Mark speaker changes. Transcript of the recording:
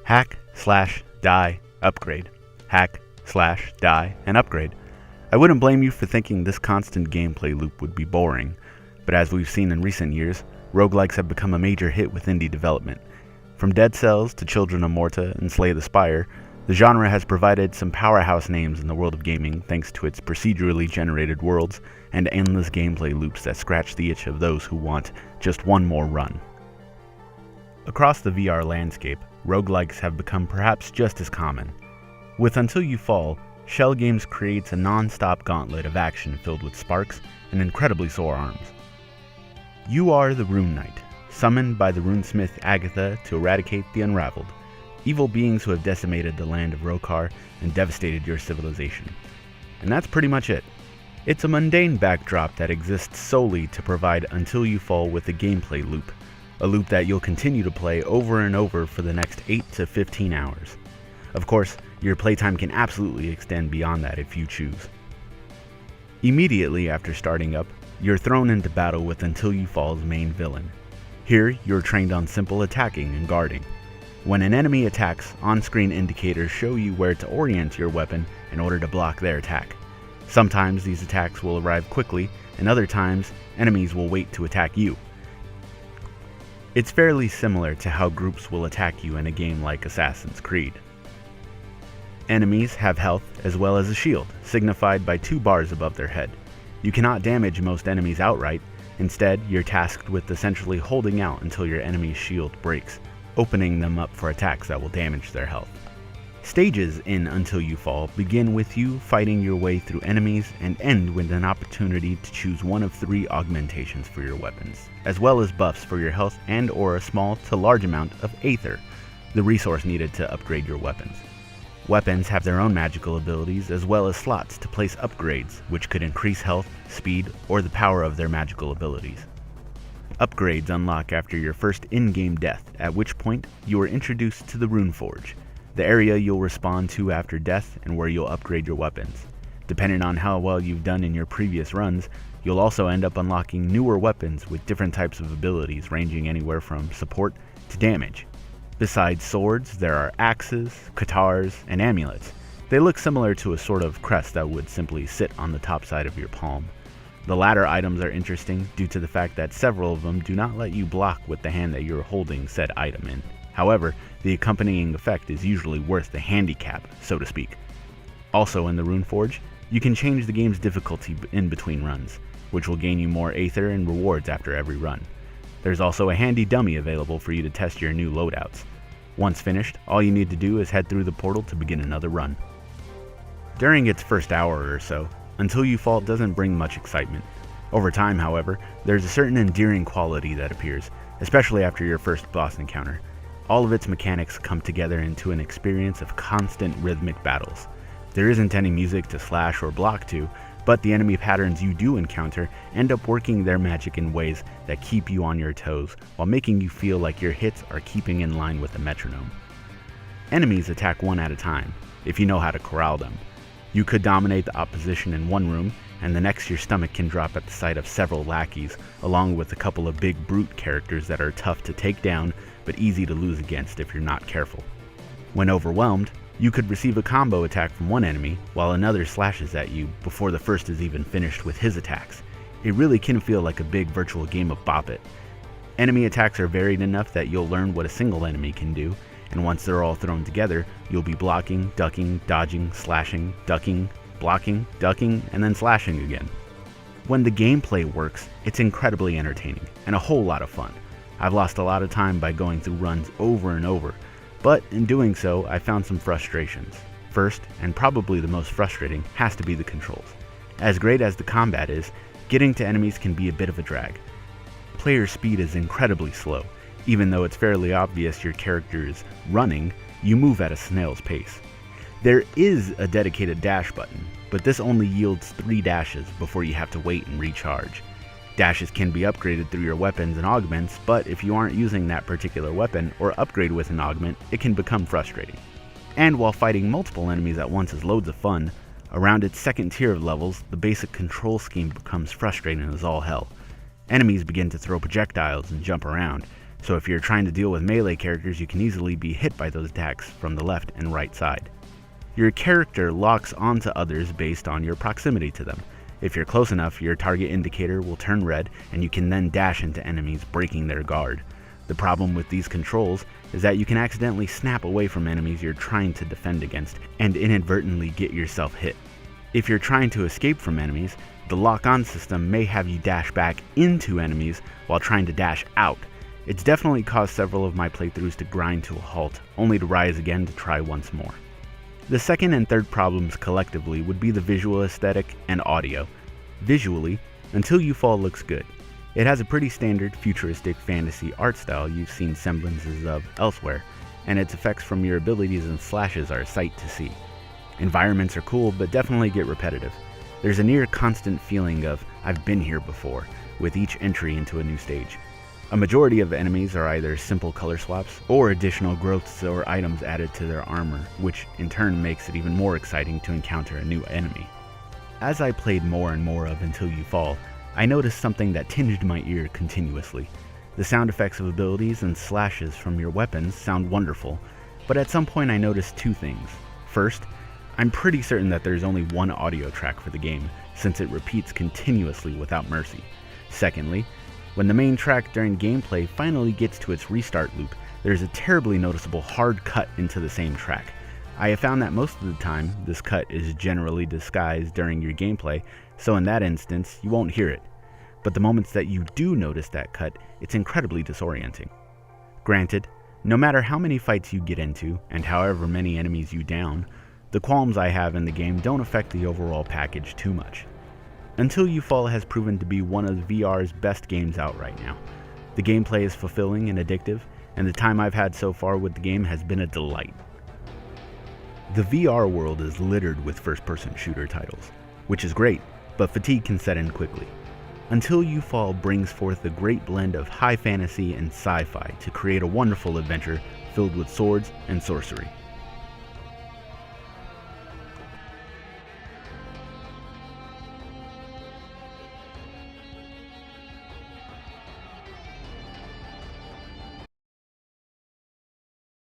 Speaker 1: Hack, slash, die, upgrade. Hack, slash, die, and upgrade. I wouldn't blame you for thinking this constant gameplay loop would be boring, but as we've seen in recent years, roguelikes have become a major hit with indie development. From Dead Cells to Children of Morta and Slay the Spire, the genre has provided some powerhouse names in the world of gaming thanks to its procedurally generated worlds and endless gameplay loops that scratch the itch of those who want just one more run. Across the VR landscape, roguelikes have become perhaps just as common. With Until You Fall, Schell Games creates a non-stop gauntlet of action filled with sparks and incredibly sore arms. You are the Rune Knight, summoned by the runesmith Agatha to eradicate the Unraveled, evil beings who have decimated the land of Rokar and devastated your civilization. And that's pretty much it. It's a mundane backdrop that exists solely to provide Until You Fall with a gameplay loop, a loop that you'll continue to play over and over for the next 8 to 15 hours. Of course, your playtime can absolutely extend beyond that if you choose. Immediately after starting up, you're thrown into battle with Until You Fall's main villain. Here, you're trained on simple attacking and guarding. When an enemy attacks, on-screen indicators show you where to orient your weapon in order to block their attack. Sometimes these attacks will arrive quickly, and other times, enemies will wait to attack you. It's fairly similar to how groups will attack you in a game like Assassin's Creed. Enemies have health as well as a shield, signified by 2 bars above their head. You cannot damage most enemies outright. Instead, you're tasked with essentially holding out until your enemy's shield breaks, opening them up for attacks that will damage their health. Stages in Until You Fall begin with you fighting your way through enemies and end with an opportunity to choose one of 3 augmentations for your weapons, as well as buffs for your health and or a small to large amount of Aether, the resource needed to upgrade your weapons. Weapons have their own magical abilities as well as slots to place upgrades, which could increase health, speed, or the power of their magical abilities. Upgrades unlock after your first in-game death, at which point you are introduced to the Rune Forge, the area you'll respawn to after death and where you'll upgrade your weapons. Depending on how well you've done in your previous runs, you'll also end up unlocking newer weapons with different types of abilities ranging anywhere from support to damage. Besides swords, there are axes, katars, and amulets. They look similar to a sort of crest that would simply sit on the top side of your palm. The latter items are interesting due to the fact that several of them do not let you block with the hand that you're holding said item in. However, the accompanying effect is usually worth the handicap, so to speak. Also in the Rune Forge, you can change the game's difficulty in between runs, which will gain you more Aether and rewards after every run. There's also a handy dummy available for you to test your new loadouts. Once finished, all you need to do is head through the portal to begin another run. During its first hour or so, Until You Fall doesn't bring much excitement. Over time, however, there's a certain endearing quality that appears, especially after your first boss encounter. All of its mechanics come together into an experience of constant rhythmic battles. There isn't any music to slash or block to, but the enemy patterns you do encounter end up working their magic in ways that keep you on your toes while making you feel like your hits are keeping in line with the metronome. Enemies attack one at a time, if you know how to corral them. You could dominate the opposition in one room, and the next your stomach can drop at the sight of several lackeys, along with a couple of big brute characters that are tough to take down but easy to lose against if you're not careful. When overwhelmed, you could receive a combo attack from one enemy while another slashes at you before the first is even finished with his attacks. It really can feel like a big virtual game of Bop It. Enemy attacks are varied enough that you'll learn what a single enemy can do, and once they're all thrown together, you'll be blocking, ducking, dodging, slashing, ducking, blocking, ducking, and then slashing again. When the gameplay works, it's incredibly entertaining and a whole lot of fun. I've lost a lot of time by going through runs over and over, but in doing so, I found some frustrations. First, and probably the most frustrating, has to be the controls. As great as the combat is, getting to enemies can be a bit of a drag. Player speed is incredibly slow. Even though it's fairly obvious your character is running, you move at a snail's pace. There is a dedicated dash button, but this only yields 3 dashes before you have to wait and recharge. Dashes can be upgraded through your weapons and augments, but if you aren't using that particular weapon or upgrade with an augment, it can become frustrating. And while fighting multiple enemies at once is loads of fun, around its second tier of levels, the basic control scheme becomes frustrating as all hell. Enemies begin to throw projectiles and jump around. so if you're trying to deal with melee characters, you can easily be hit by those attacks from the left and right side. Your character locks onto others based on your proximity to them. If you're close enough, your target indicator will turn red, and you can then dash into enemies, breaking their guard. The problem with these controls is that you can accidentally snap away from enemies you're trying to defend against, and inadvertently get yourself hit. If you're trying to escape from enemies, the lock-on system may have you dash back into enemies while trying to dash out. It's definitely caused several of my playthroughs to grind to a halt, only to rise again to try once more. The second and third problems collectively would be the visual aesthetic and audio. Visually, Until You Fall looks good. It has a pretty standard futuristic fantasy art style you've seen semblances of elsewhere, and its effects from your abilities and slashes are a sight to see. Environments are cool, but definitely get repetitive. There's a near constant feeling of, I've been here before, with each entry into a new stage. A majority of enemies are either simple color swaps, or additional growths or items added to their armor, which in turn makes it even more exciting to encounter a new enemy. As I played more and more of Until You Fall, I noticed something that tinged my ear continuously. The sound effects of abilities and slashes from your weapons sound wonderful, but at some point I noticed two things. First, I'm pretty certain that there's only one audio track for the game, since it repeats continuously without mercy. Secondly, when the main track during gameplay finally gets to its restart loop, there's a terribly noticeable hard cut into the same track. I have found that most of the time, this cut is generally disguised during your gameplay, so in that instance, you won't hear it. But the moments that you do notice that cut, it's incredibly disorienting. Granted, no matter how many fights you get into, and however many enemies you down, the qualms I have in the game don't affect the overall package too much. Until You Fall has proven to be one of VR's best games out right now. The gameplay is fulfilling and addictive, and the time I've had so far with the game has been a delight. The VR world is littered with first-person shooter titles, which is great, but fatigue can set in quickly. Until You Fall brings forth a great blend of high fantasy and sci-fi to create a wonderful adventure filled with swords and sorcery.